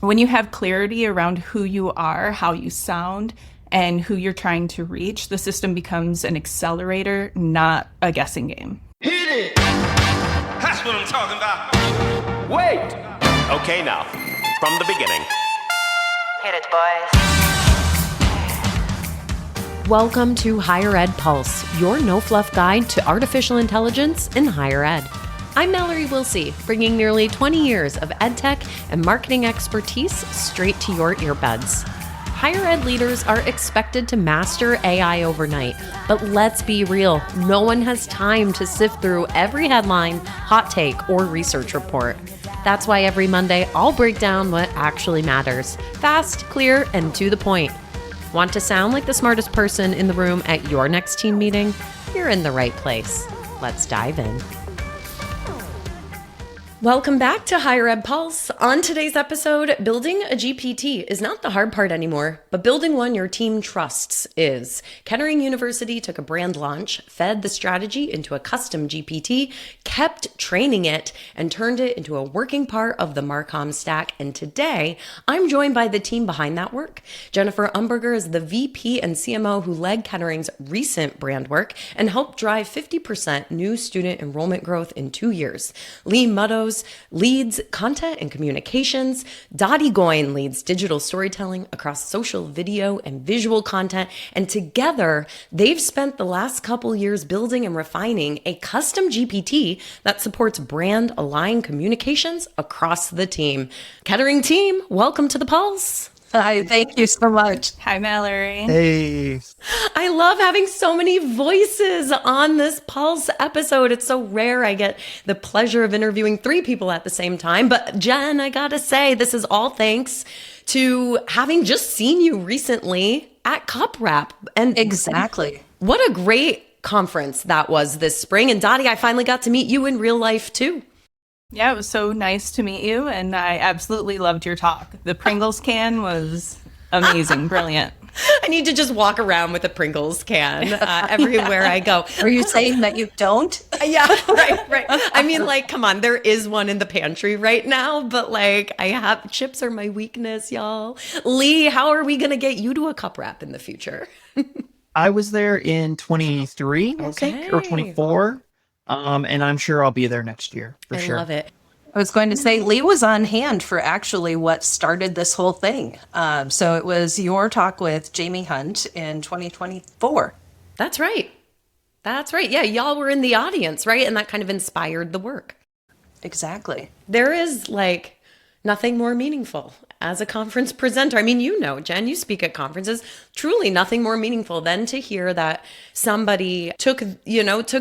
When you have clarity around who you are, how you sound, and who you're trying to reach, the system becomes an accelerator, not a guessing game. Hit it! That's what I'm talking about. Wait! Okay, now, from the beginning. Hit it, boys. Welcome to Higher Ed Pulse, your no-fluff guide to artificial intelligence in higher ed. I'm Mallory Willsea, bringing nearly 20 years of edtech and marketing expertise straight to your earbuds. Higher ed leaders are expected to master AI overnight, but let's be real, no one has time to sift through every headline, hot take, or research report. That's why every Monday I'll break down what actually matters, fast, clear, and to the point. Want to sound like the smartest person in the room at your next team meeting? You're in the right place. Let's dive in. Welcome back to Higher Ed Pulse. On today's episode, building a GPT is not the hard part anymore, but building one your team trusts is. Kettering University took a brand launch, fed the strategy into a custom GPT, kept training it, and turned it into a working part of the Marcom stack. And today, I'm joined by the team behind that work. Jennifer Umberger is the VP and CMO who led Kettering's recent brand work and helped drive 50% new student enrollment growth in 2 years. Madaus leads content and communications. Dottie Gouine leads digital storytelling across social, video, and visual content. And together, they've spent the last couple years building and refining a custom GPT that supports brand-aligned communications across the team. Kettering team, welcome to the Pulse. Hi, thank you so much. Hi, Mallory. Hey. I love having so many voices on this Pulse episode. It's so rare I get the pleasure of interviewing 3 people at the same time. But Jen, I gotta say, this is all thanks to having just seen you recently at Cup Wrap. And Exactly. what a great conference that was this spring. And Dottie, I finally got to meet you in real life too. Yeah, it was so nice to meet you, and I absolutely loved your talk. The Pringles can was amazing, brilliant. I need to just walk around with a Pringles can everywhere I go. Are you saying that you don't? Yeah, right. I mean, like, come on, there is one in the pantry right now, but like, chips are my weakness, y'all. Lee, how are we going to get you to a Cup Wrap in the future? I was there in 23, I think, or 24. And I'm sure I'll be there next year for sure. I love it. I was going to say Lee was on hand for actually what started this whole thing. So it was your talk with Jamie Hunt in 2024. That's right. Yeah, y'all were in the audience, right? And that kind of inspired the work. Exactly. There is like nothing more meaningful as a conference presenter. I mean, you know, Jen, you speak at conferences, truly nothing more meaningful than to hear that somebody took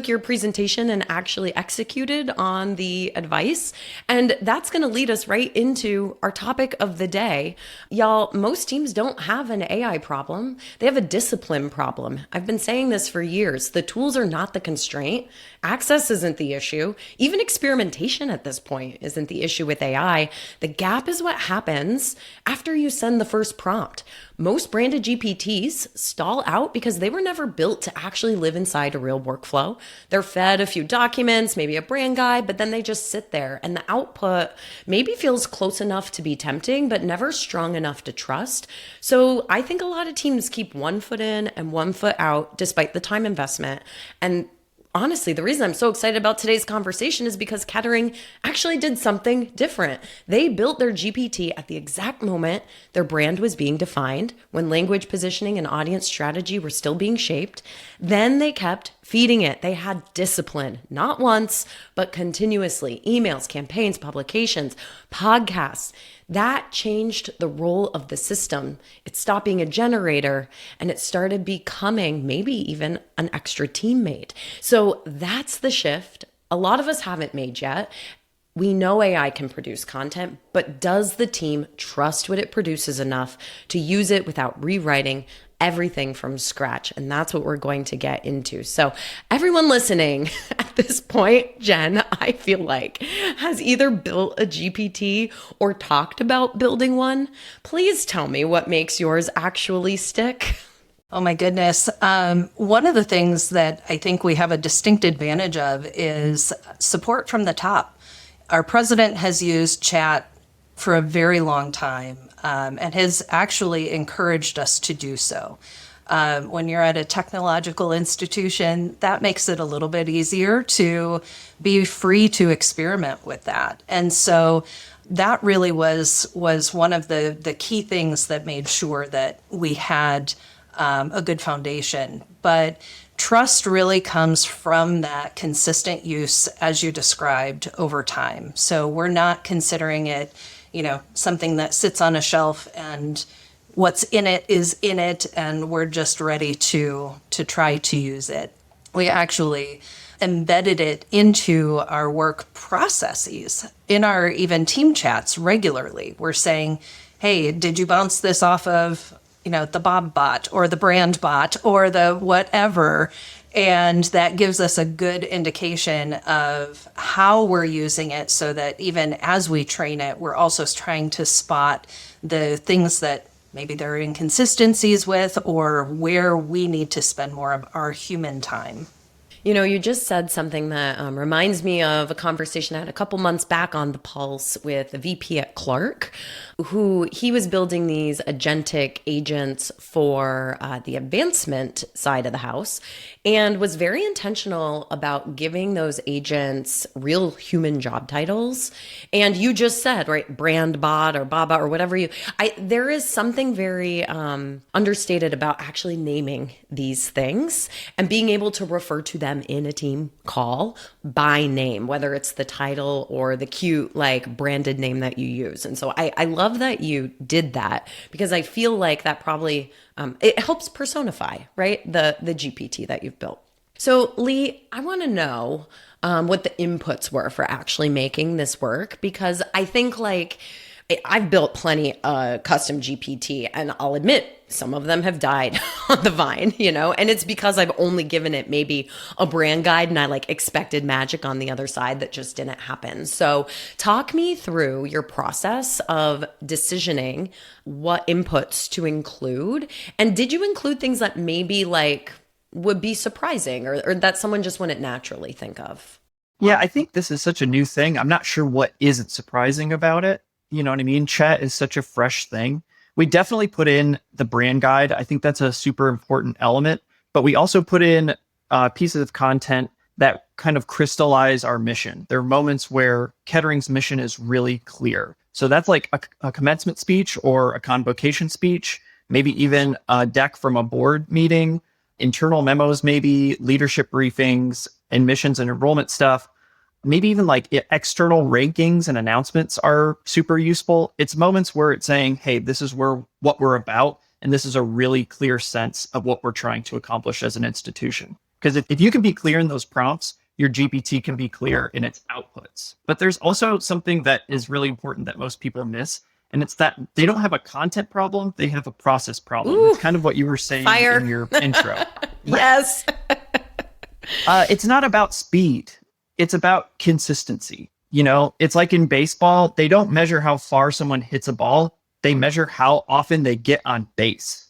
your presentation and actually executed on the advice. And that's going to lead us right into our topic of the day. Y'all, most teams don't have an AI problem. They have a discipline problem. I've been saying this for years. The tools are not the constraint. Access isn't the issue. Even experimentation at this point isn't the issue with AI. The gap is what happens after you send the first prompt. Most branded GPTs stall out because they were never built to actually live inside a real workflow. They're fed a few documents, maybe a brand guide, but then they just sit there and the output maybe feels close enough to be tempting, but never strong enough to trust. So I think a lot of teams keep one foot in and one foot out despite the time investment. And honestly, the reason I'm so excited about today's conversation is because Kettering actually did something different. They built their GPT at the exact moment their brand was being defined, when language positioning and audience strategy were still being shaped. Then they kept feeding it. They had discipline, not once, but continuously. Emails, campaigns, publications, podcasts. That changed the role of the system. It stopped being a generator and it started becoming maybe even an extra teammate. So that's the shift a lot of us haven't made yet. We know AI can produce content, but does the team trust what it produces enough to use it without rewriting everything from scratch? And that's what we're going to get into. So everyone listening at this point, Jen, I feel like, has either built a GPT or talked about building one. Please tell me what makes yours actually stick. Oh my goodness. One of the things that I think we have a distinct advantage of is support from the top. Our president has used chat for a very long time, and has actually encouraged us to do so. When you're at a technological institution, that makes it a little bit easier to be free to experiment with that. And so that really was one of the key things that made sure that we had a good foundation. But trust really comes from that consistent use, as you described, over time. So we're not considering it, something that sits on a shelf and what's in it is in it, and we're just ready to try to use it. We actually embedded it into our work processes. In our even team chats regularly, we're saying, hey, did you bounce this off of, the Bob bot or the brand bot or the whatever? And that gives us a good indication of how we're using it, so that even as we train it, we're also trying to spot the things that maybe there are inconsistencies with, or where we need to spend more of our human time. You just said something that reminds me of a conversation I had a couple months back on The Pulse with the VP at Clark, who he was building these agentic agents for the advancement side of the house, and was very intentional about giving those agents real human job titles. And you just said, right, brand bot or Baba or whatever there is something very understated about actually naming these things and being able to refer to them in a team call by name, whether it's the title or the cute branded name that you use. And so I love that you did that, because I feel like that probably it helps personify, right, the GPT that you've built. So Lee, I want to know what the inputs were for actually making this work, because I think I've built plenty custom GPT, and I'll admit some of them have died on the vine, and it's because I've only given it maybe a brand guide and I expected magic on the other side that just didn't happen. So talk me through your process of decisioning what inputs to include. And did you include things that maybe would be surprising or that someone just wouldn't naturally think of? Yeah, I think this is such a new thing. I'm not sure what isn't surprising about it. You know what I mean? Chat is such a fresh thing. We definitely put in the brand guide. I think that's a super important element, but we also put in pieces of content that kind of crystallize our mission. There are moments where Kettering's mission is really clear. So that's like a commencement speech or a convocation speech, maybe even a deck from a board meeting, internal memos, maybe leadership briefings, admissions and enrollment stuff. Maybe even external rankings and announcements are super useful. It's moments where it's saying, hey, this is what we're about. And this is a really clear sense of what we're trying to accomplish as an institution. Because if you can be clear in those prompts, your GPT can be clear in its outputs. But there's also something that is really important that most people miss. And it's that they don't have a content problem. They have a process problem. Ooh, it's kind of what you were saying in your intro. Yes. It's not about speed. It's about consistency. It's like in baseball, they don't measure how far someone hits a ball. They measure how often they get on base.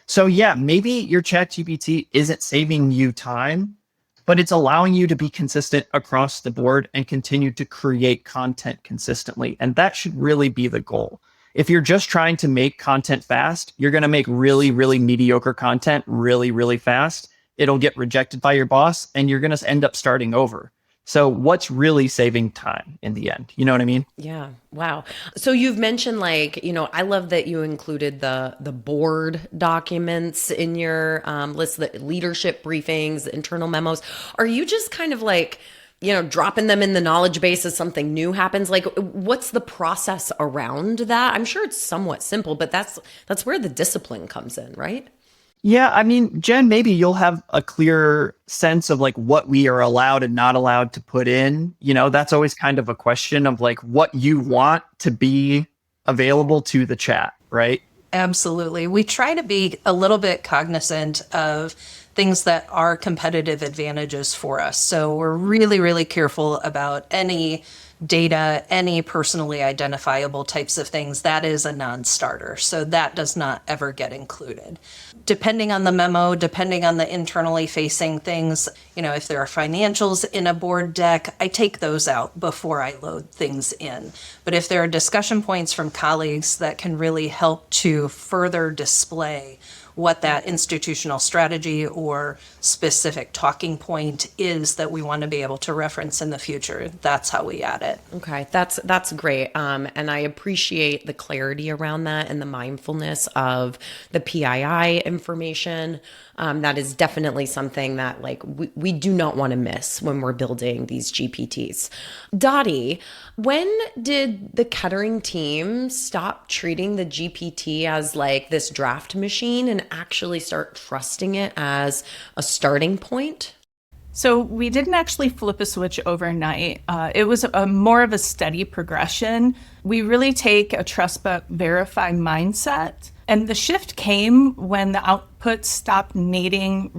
So yeah, maybe your ChatGPT isn't saving you time, but it's allowing you to be consistent across the board and continue to create content consistently. And that should really be the goal. If you're just trying to make content fast, you're going to make really, really mediocre content really, really fast. It'll get rejected by your boss and you're going to end up starting over. So what's really saving time in the end? You know what I mean? Yeah. Wow. So you've mentioned I love that you included the board documents in your list, the leadership briefings, the internal memos. Are you just kind of dropping them in the knowledge base as something new happens? What's the process around that? I'm sure it's somewhat simple, but that's where the discipline comes in, right? Yeah, I mean, Jen, maybe you'll have a clear sense of what we are allowed and not allowed to put in. That's always kind of a question of what you want to be available to the chat, right? Absolutely. We try to be a little bit cognizant of things that are competitive advantages for us. So we're really, really careful about any data, any personally identifiable types of things, that is a non-starter. So that does not ever get included. Depending on the memo, depending on the internally facing things, if there are financials in a board deck, I take those out before I load things in. But if there are discussion points from colleagues that can really help to further display what that institutional strategy or specific talking point is that we want to be able to reference in the future, that's how we add it. Okay, that's great. And I appreciate the clarity around that and the mindfulness of the PII information. That is definitely something that we do not want to miss when we're building these GPTs. Dottie, when did the Kettering team stop treating the GPT as this draft machine and actually start trusting it as a starting point? So we didn't actually flip a switch overnight. It was more of a steady progression. We really take a trust but verify mindset. And the shift came when the output stopped needing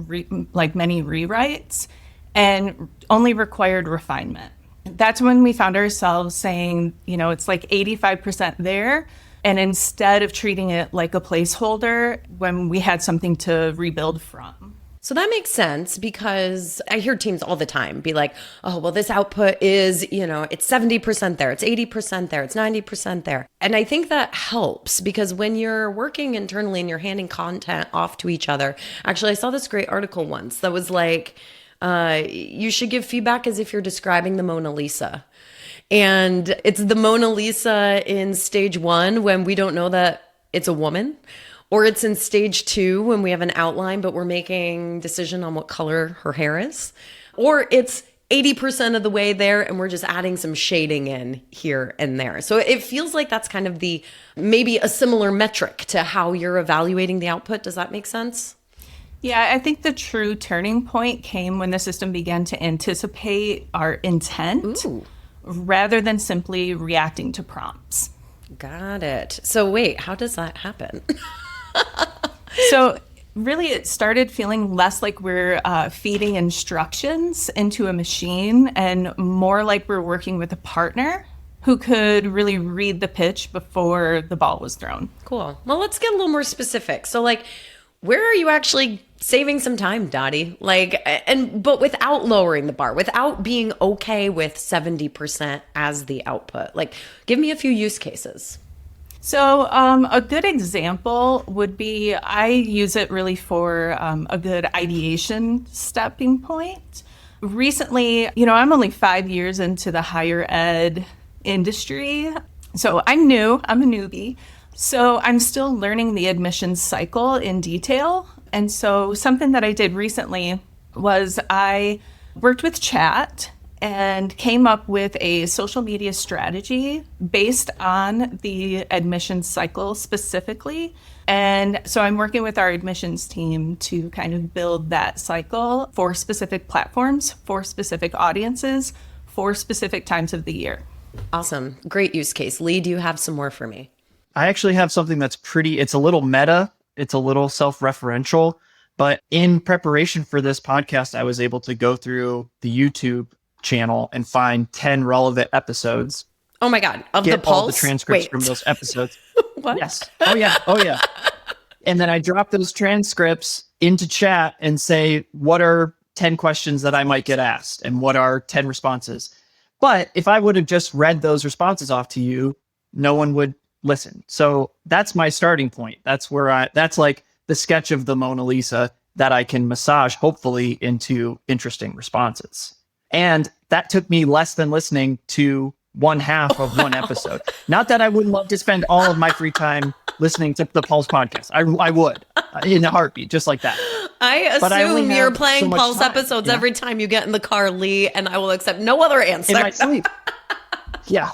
many rewrites and only required refinement. That's when we found ourselves saying, it's 85% there. And instead of treating it like a placeholder, when we had something to rebuild from. So that makes sense because I hear teams all the time be like, oh, well, this output is, it's 70% there, it's 80% there, it's 90% there. And I think that helps because when you're working internally and you're handing content off to each other, actually, I saw this great article once that was you should give feedback as if you're describing the Mona Lisa. And it's the Mona Lisa in stage 1 when we don't know that it's a woman. Or it's in stage 2 when we have an outline, but we're making decision on what color her hair is. Or it's 80% of the way there and we're just adding some shading in here and there. So it feels like that's kind of maybe a similar metric to how you're evaluating the output. Does that make sense? Yeah, I think the true turning point came when the system began to anticipate our intent rather than simply reacting to prompts. Got it. So wait, how does that happen? So really, it started feeling less like we're feeding instructions into a machine and more like we're working with a partner who could really read the pitch before the ball was thrown. Cool. Well, let's get a little more specific. So where are you actually saving some time, Dottie? But without lowering the bar, without being okay with 70% as the output. Give me a few use cases. So a good example would be I use it really for a good ideation stepping point. Recently, I'm only 5 years into the higher ed industry. So I'm new, I'm a newbie. So I'm still learning the admissions cycle in detail. And so something that I did recently was I worked with chat and came up with a social media strategy based on the admissions cycle specifically. And so I'm working with our admissions team to kind of build that cycle for specific platforms, for specific audiences, for specific times of the year. Awesome. Great use case. Lee, do you have some more for me? I actually have something that's it's a little meta, it's a little self-referential, but in preparation for this podcast, I was able to go through the YouTube channel and find 10 relevant episodes. Oh my God. Of get the Pulse? all the transcripts from those episodes. What? Yes. Oh yeah. And then I drop those transcripts into chat and say, what are 10 questions that I might get asked? And what are 10 responses? But if I would have just read those responses off to you, no one would listen. So that's my starting point. That's like the sketch of the Mona Lisa that I can massage, hopefully, into interesting responses. And that took me less than listening to one half of one episode. Not that I wouldn't love to spend all of my free time listening to the Pulse podcast. I would, in a heartbeat, just like that. I assume you're playing Pulse episodes every time you get in the car, Lee, and I will accept no other answer. In my sleep. Yeah.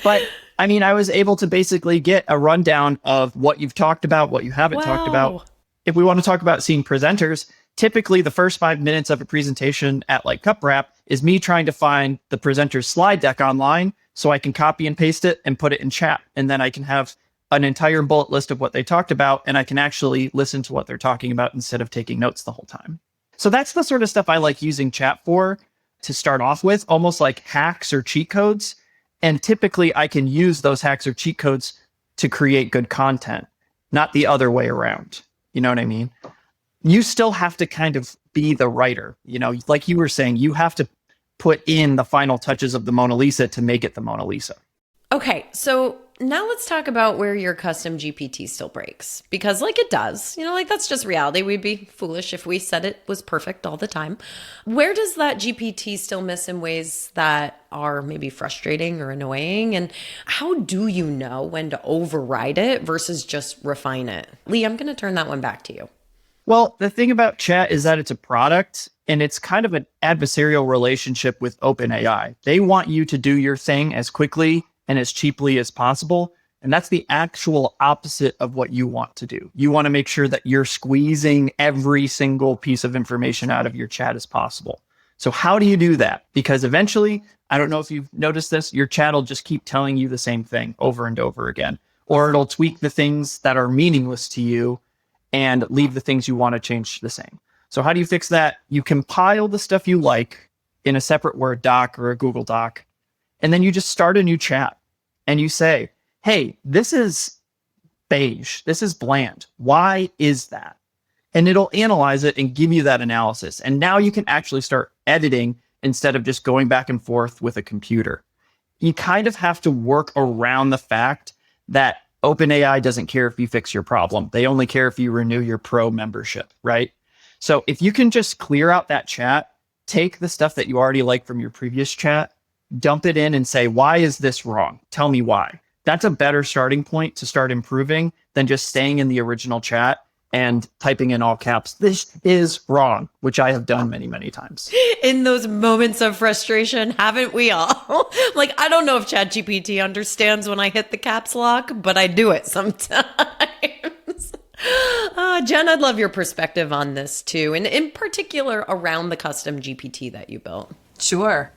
But I mean, I was able to basically get a rundown of what you've talked about, what you haven't talked about. If we want to talk about seeing presenters, typically the first 5 minutes of a presentation at Cup Wrap is me trying to find the presenter's slide deck online so I can copy and paste it and put it in chat. And then I can have an entire bullet list of what they talked about, and I can actually listen to what they're talking about instead of taking notes the whole time. So that's the sort of stuff I like using chat for, to start off with, almost like hacks or cheat codes. And typically I can use those hacks or cheat codes to create good content, not the other way around. You know what I mean? You still have to kind of be the writer. You know, like you were saying, you have to put in the final touches of the Mona Lisa to make it the Mona Lisa. Okay, so now let's talk about where your custom GPT still breaks. Because like it does, like that's just reality. We'd be foolish if we said it was perfect all the time. Where does that GPT still miss in ways that are maybe frustrating or annoying? And how do you know when to override it versus just refine it? Lee, I'm going to turn that one back to you. Well, the thing about chat is that it's a product and it's kind of an adversarial relationship with OpenAI. They want you to do your thing as quickly and as cheaply as possible. And that's the actual opposite of what you want to do. You want to make sure that you're squeezing every single piece of information out of your chat as possible. So how do you do that? Because eventually, I don't know if you've noticed this, your chat will just keep telling you the same thing over and over again, or it'll tweak the things that are meaningless to you and leave the things you want to change the same. So how do you fix that? You compile the stuff you like in a separate Word doc or a Google Doc, and then you just start a new chat and you say, hey, this is beige. This is bland. Why is that? And it'll analyze it and give you that analysis. And now you can actually start editing instead of just going back and forth with a computer. You kind of have to work around the fact that OpenAI doesn't care if you fix your problem. They only care if you renew your pro membership, right? So if you can just clear out that chat, take the stuff that you already like from your previous chat, dump it in and say, why is this wrong? Tell me why. That's a better starting point to start improving than just staying in the original chat and typing in all caps, this is wrong, which I have done many, many times. In those moments of frustration, haven't we all? Like, I don't know if ChatGPT understands when I hit the caps lock, but I do it sometimes. Jen, I'd love your perspective on this too, and in particular around the custom GPT that you built. Sure.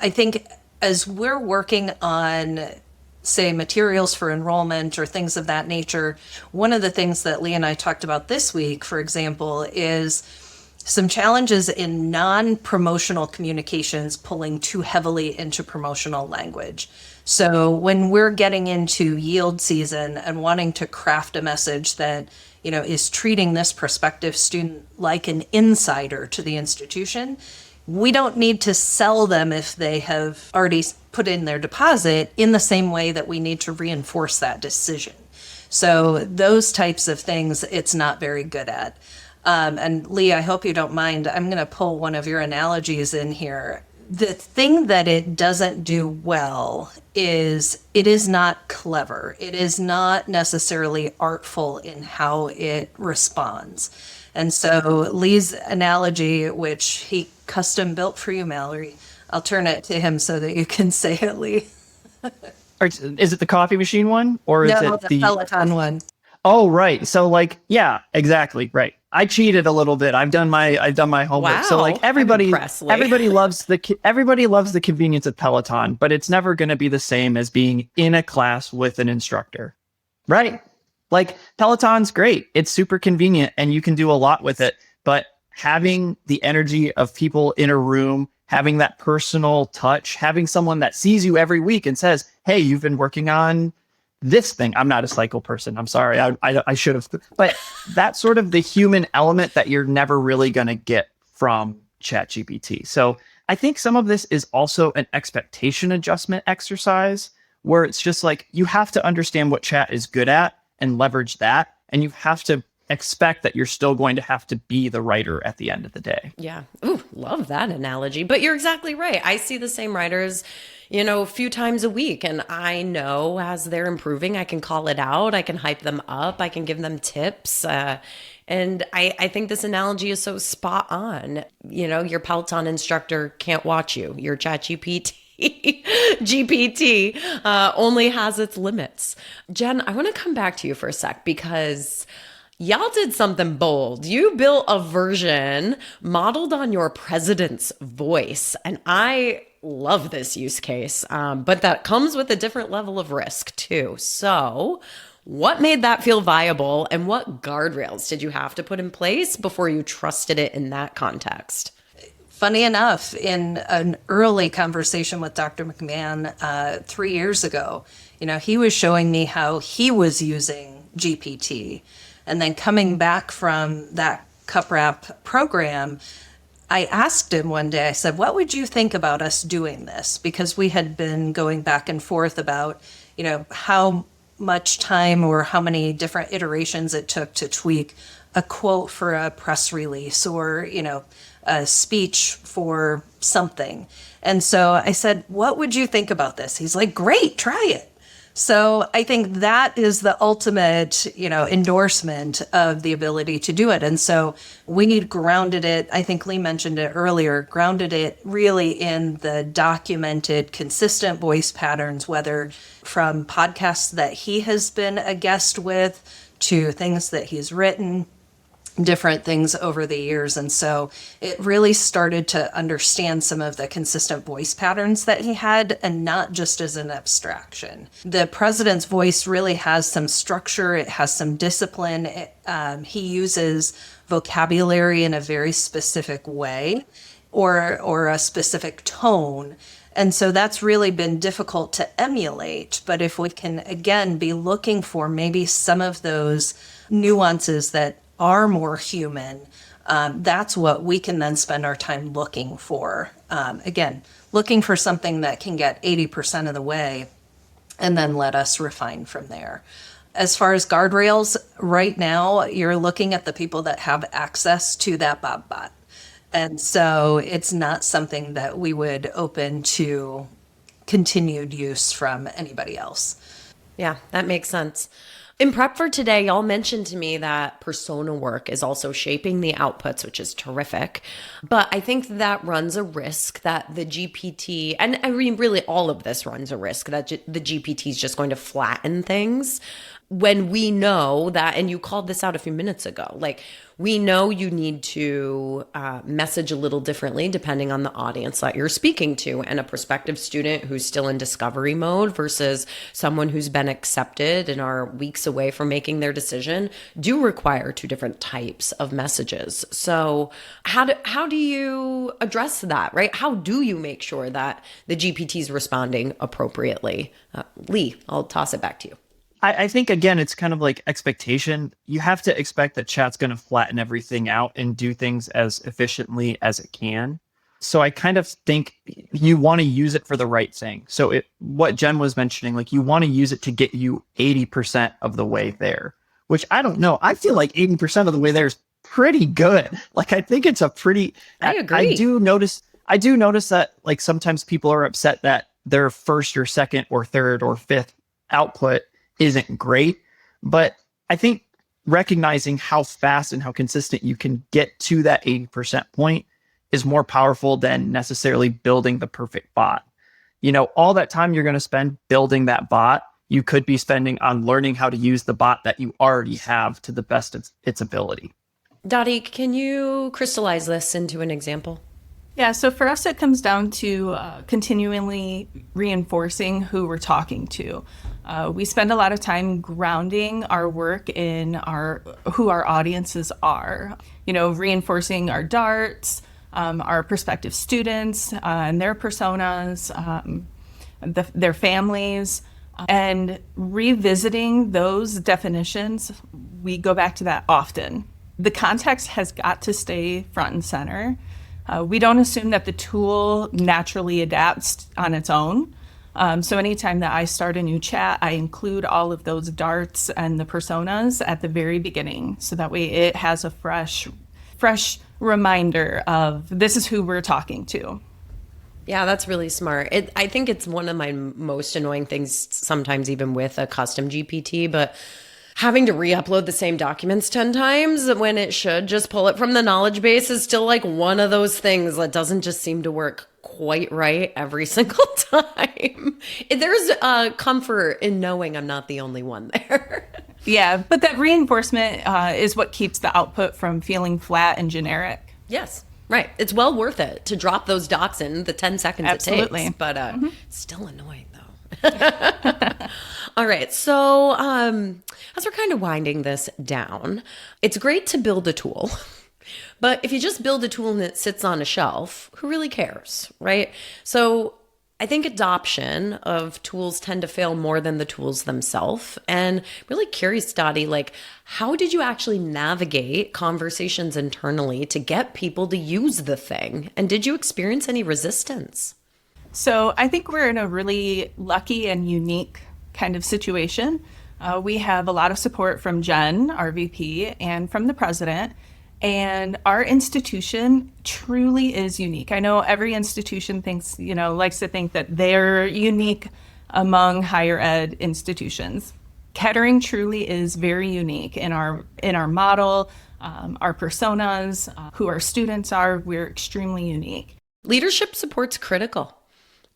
I think as we're working on, say, materials for enrollment or things of that nature, one of the things that Lee and I talked about this week, for example, is some challenges in non-promotional communications pulling too heavily into promotional language. So when we're getting into yield season and wanting to craft a message that, is treating this prospective student like an insider to the institution, we don't need to sell them if they have already put in their deposit in the same way that we need to reinforce that decision. So those types of things, it's not very good at. And Lee, I hope you don't mind. I'm going to pull one of your analogies in here. The thing that it doesn't do well is it is not clever. It is not necessarily artful in how it responds. And so Lee's analogy, which he custom built for you, Mallory, I'll turn it to him so that you can say it, Lee. Is it the coffee machine one or is No, it the Peloton one? Oh, right. So yeah, exactly. Right. I cheated a little bit. I've done my homework. Wow. So like everybody loves the convenience of Peloton, but it's never going to be the same as being in a class with an instructor. Right? Like Peloton's great. It's super convenient and you can do a lot with it, but having the energy of people in a room, having that personal touch, having someone that sees you every week and says, hey, you've been working on this thing. I'm not a cycle person. I'm sorry. I should have. But that's sort of the human element that you're never really going to get from ChatGPT. So I think some of this is also an expectation adjustment exercise where it's just like you have to understand what chat is good at and leverage that. And you have to expect that you're still going to have to be the writer at the end of the day. Yeah. Ooh, love that analogy. But you're exactly right. I see the same writers, a few times a week. And I know as they're improving, I can call it out. I can hype them up. I can give them tips. And I think this analogy is so spot on. Your Peloton instructor can't watch you. Your ChatGPT GPT only has its limits. Jen, I want to come back to you for a sec because y'all did something bold. You built a version modeled on your president's voice. And I love this use case, but that comes with a different level of risk too. So what made that feel viable and what guardrails did you have to put in place before you trusted it in that context? Funny enough, in an early conversation with Dr. McMahon 3 years ago, he was showing me how he was using GPT. And then coming back from that cup wrap program, I asked him one day, I said, what would you think about us doing this? Because we had been going back and forth about, how much time or how many different iterations it took to tweak a quote for a press release or, a speech for something. And so I said, what would you think about this? He's like, great, try it. So I think that is the ultimate, endorsement of the ability to do it. And so we grounded it, I think Lee mentioned it earlier, grounded it really in the documented, consistent voice patterns, whether from podcasts that he has been a guest with to things that he's written, different things over the years. And so it really started to understand some of the consistent voice patterns that he had, and not just as an abstraction. The president's voice really has some structure. It has some discipline. He uses vocabulary in a very specific way or a specific tone. And so that's really been difficult to emulate. But if we can, again, be looking for maybe some of those nuances that are more human, that's what we can then spend our time looking for. Again, looking for something that can get 80% of the way and then let us refine from there. As far as guardrails, right now, you're looking at the people that have access to that bot. And so it's not something that we would open to continued use from anybody else. Yeah, that makes sense. In prep for today, y'all mentioned to me that persona work is also shaping the outputs, which is terrific. But I think that runs a risk that the GPT, and I mean, really all of this runs a risk that the GPT is just going to flatten things when we know that, and you called this out a few minutes ago, like we know you need to message a little differently depending on the audience that you're speaking to, and a prospective student who's still in discovery mode versus someone who's been accepted and are weeks away from making their decision do require two different types of messages. So how do you address that, right? How do you make sure that the GPT is responding appropriately? Lee, I'll toss it back to you. I think, again, it's kind of like expectation. You have to expect that chat's going to flatten everything out and do things as efficiently as it can. So I kind of think you want to use it for the right thing. So what Jen was mentioning, like you want to use it to get you 80% of the way there, which I don't know. I feel like 80% of the way there is pretty good. Like I think it's a pretty, I agree. I do notice that like sometimes people are upset that their first or second or third or fifth output isn't great, but I think recognizing how fast and how consistent you can get to that 80% point is more powerful than necessarily building the perfect bot. All that time you're going to spend building that bot, you could be spending on learning how to use the bot that you already have to the best of its ability. Dottie, can you crystallize this into an example? Yeah, so for us, it comes down to continually reinforcing who we're talking to. We spend a lot of time grounding our work in who our audiences are, reinforcing our darts, our prospective students and their personas, their families, and revisiting those definitions. We go back to that often. The context has got to stay front and center. We don't assume that the tool naturally adapts on its own. So anytime that I start a new chat, I include all of those darts and the personas at the very beginning. So that way it has a fresh reminder of this is who we're talking to. Yeah, that's really smart. I think it's one of my most annoying things sometimes, even with a custom GPT, but having to re-upload the same documents 10 times when it should just pull it from the knowledge base is still like one of those things that doesn't just seem to work quite right every single time. There's comfort in knowing I'm not the only one there. Yeah, but that reinforcement is what keeps the output from feeling flat and generic. Yes, right. It's well worth it to drop those docs in the 10 seconds Absolutely. it takes, but still annoying though. All right. So as we're kind of winding this down, it's great to build a tool. But if you just build a tool and it sits on a shelf, who really cares, right? So I think adoption of tools tend to fail more than the tools themselves. And really curious, Dottie, like, how did you actually navigate conversations internally to get people to use the thing? And did you experience any resistance? So I think we're in a really lucky and unique kind of situation. We have a lot of support from Jen, our VP, and from the president. And our institution truly is unique. I know every institution thinks, likes to think that they're unique among higher ed institutions. Kettering truly is very unique in our model, our personas, who our students are. We're extremely unique. Leadership support's critical.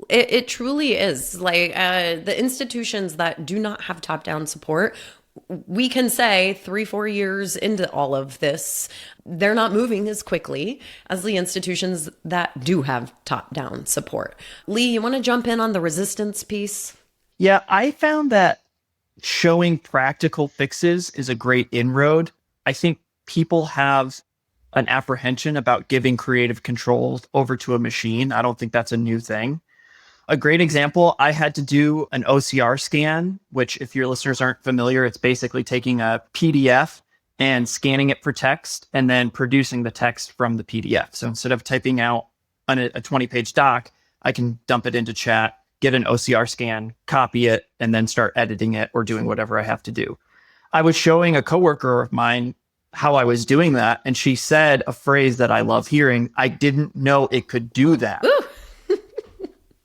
It truly is. Like the institutions that do not have top-down support, we can say 3-4 years into all of this, they're not moving as quickly as the institutions that do have top-down support. Lee, you want to jump in on the resistance piece? Yeah, I found that showing practical fixes is a great inroad. I think people have an apprehension about giving creative control over to a machine. I don't think that's a new thing. A great example, I had to do an OCR scan, which if your listeners aren't familiar, it's basically taking a PDF and scanning it for text and then producing the text from the PDF. So instead of typing out on a 20-page doc, I can dump it into chat, get an OCR scan, copy it, and then start editing it or doing whatever I have to do. I was showing a coworker of mine how I was doing that, and she said a phrase that I love hearing: "I didn't know it could do that." Ooh.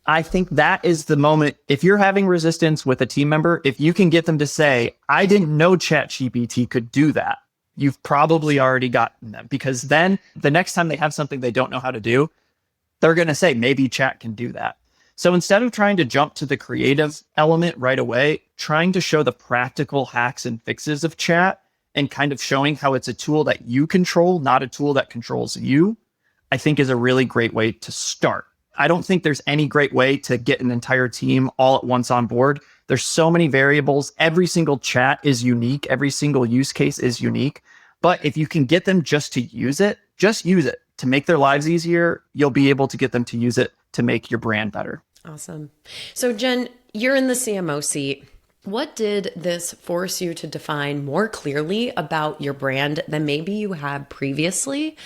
I think that is the moment, if you're having resistance with a team member, if you can get them to say, "I didn't know ChatGPT could do that," you've probably already gotten them, because then the next time they have something they don't know how to do, they're going to say, maybe chat can do that. So instead of trying to jump to the creative element right away, trying to show the practical hacks and fixes of chat and kind of showing how it's a tool that you control, not a tool that controls you, I think is a really great way to start. I don't think there's any great way to get an entire team all at once on board. There's so many variables. Every single chat is unique. Every single use case is unique. But if you can get them just to use it to make their lives easier, you'll be able to get them to use it to make your brand better. Awesome. So Jen, you're in the CMO seat. What did this force you to define more clearly about your brand than maybe you had previously?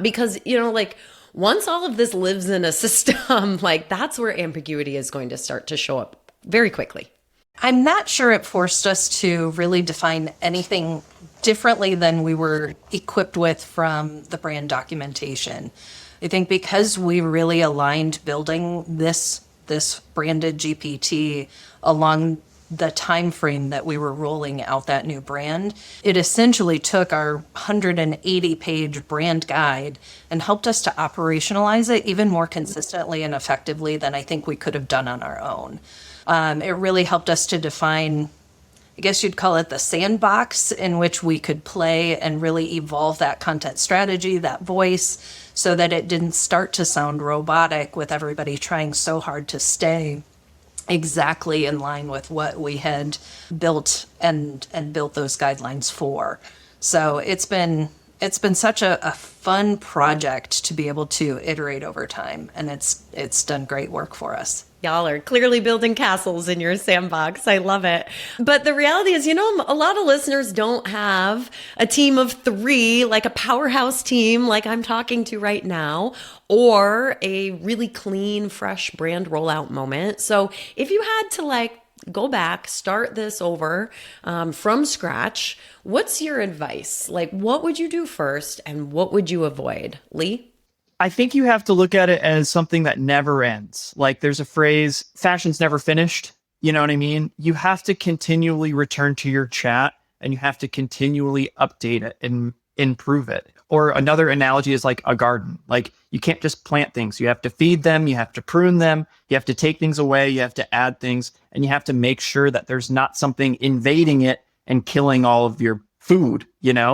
Because, once all of this lives in a system, that's where ambiguity is going to start to show up very quickly. I'm not sure it forced us to really define anything differently than we were equipped with from the brand documentation. I think because we really aligned building this branded GPT along the time frame that we were rolling out that new brand, it essentially took our 180-page brand guide and helped us to operationalize it even more consistently and effectively than I think we could have done on our own. It really helped us to define, I guess you'd call it the sandbox in which we could play and really evolve that content strategy, that voice, so that it didn't start to sound robotic with everybody trying so hard to stay exactly in line with what we had built and built those guidelines for. So it's been such a fun project to be able to iterate over time, and it's done great work for us. Y'all are clearly building castles in your sandbox. I love it. But the reality is, a lot of listeners don't have a team of 3, like a powerhouse team like I'm talking to right now, or a really clean, fresh brand rollout moment. So if you had to go back, start this over from scratch, what's your advice? What would you do first and what would you avoid? Lee? I think you have to look at it as something that never ends. There's a phrase, fashion's never finished. You know what I mean? You have to continually return to your chat and you have to continually update it and improve it. Or another analogy is like a garden. You can't just plant things. You have to feed them. You have to prune them. You have to take things away. You have to add things. And you have to make sure that there's not something invading it and killing all of your food,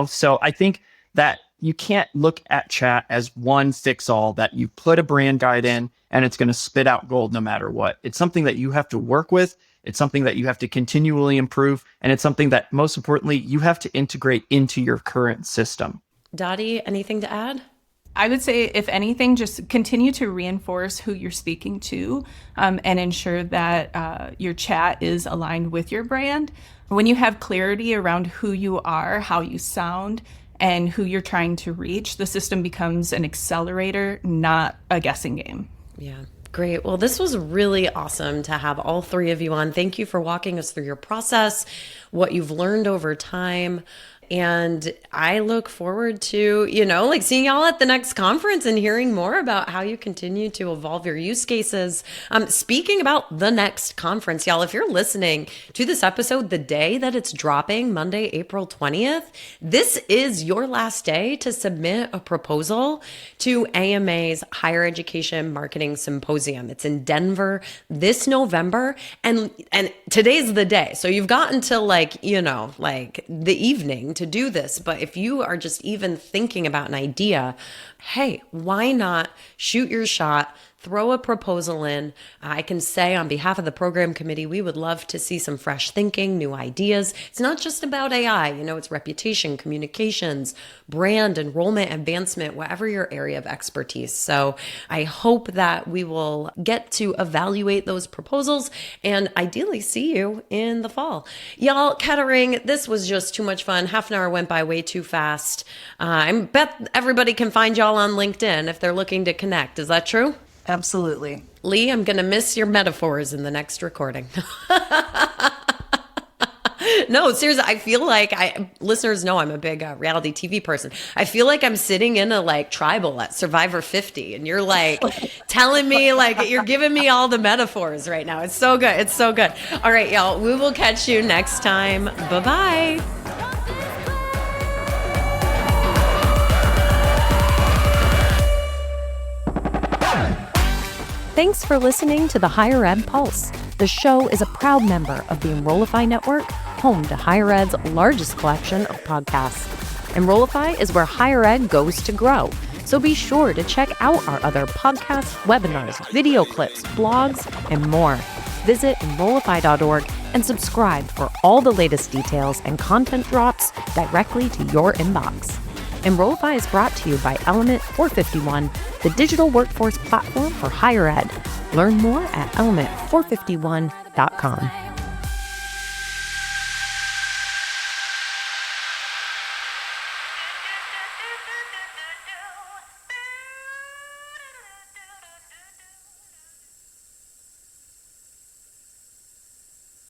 So I think that you can't look at chat as one fix-all that you put a brand guide in and it's going to spit out gold no matter what. It's something that you have to work with. It's something that you have to continually improve. And it's something that, most importantly, you have to integrate into your current system. Dottie, anything to add? I would say, if anything, just continue to reinforce who you're speaking to, and ensure that your chat is aligned with your brand. When you have clarity around who you are, how you sound, and who you're trying to reach, the system becomes an accelerator, not a guessing game. Yeah. Great. Well, this was really awesome to have all three of you on. Thank you for walking us through your process, what you've learned over time. And I look forward to, seeing y'all at the next conference and hearing more about how you continue to evolve your use cases. Speaking about the next conference, y'all, if you're listening to this episode the day that it's dropping, Monday, April 20th, this is your last day to submit a proposal to AMA's Higher Education Marketing Symposium. It's in Denver this November, and today's the day. So you've got until the evening to do this. But if you are just even thinking about an idea, hey, why not shoot your shot? Throw a proposal in. I can say on behalf of the program committee, we would love to see some fresh thinking, new ideas. It's not just about AI, it's reputation, communications, brand, enrollment, advancement, whatever your area of expertise. So I hope that we will get to evaluate those proposals and ideally see you in the fall. Y'all, Kettering, this was just too much fun. Half an hour went by way too fast. I bet everybody can find y'all on LinkedIn if they're looking to connect. Is that true? Absolutely. Lee, I'm going to miss your metaphors in the next recording. No, seriously, I feel like listeners know I'm a big reality TV person. I feel like I'm sitting in a tribal at Survivor 50 and you're telling me you're giving me all the metaphors right now. It's so good. It's so good. All right, y'all, we will catch you next time. Bye-bye. Thanks for listening to the Higher Ed Pulse. The show is a proud member of the Enrollify Network, home to Higher Ed's largest collection of podcasts. Enrollify is where higher ed goes to grow, so be sure to check out our other podcasts, webinars, video clips, blogs, and more. Visit enrollify.org and subscribe for all the latest details and content drops directly to your inbox. Enrollify is brought to you by Element 451, the digital workforce platform for higher ed. Learn more at element451.com.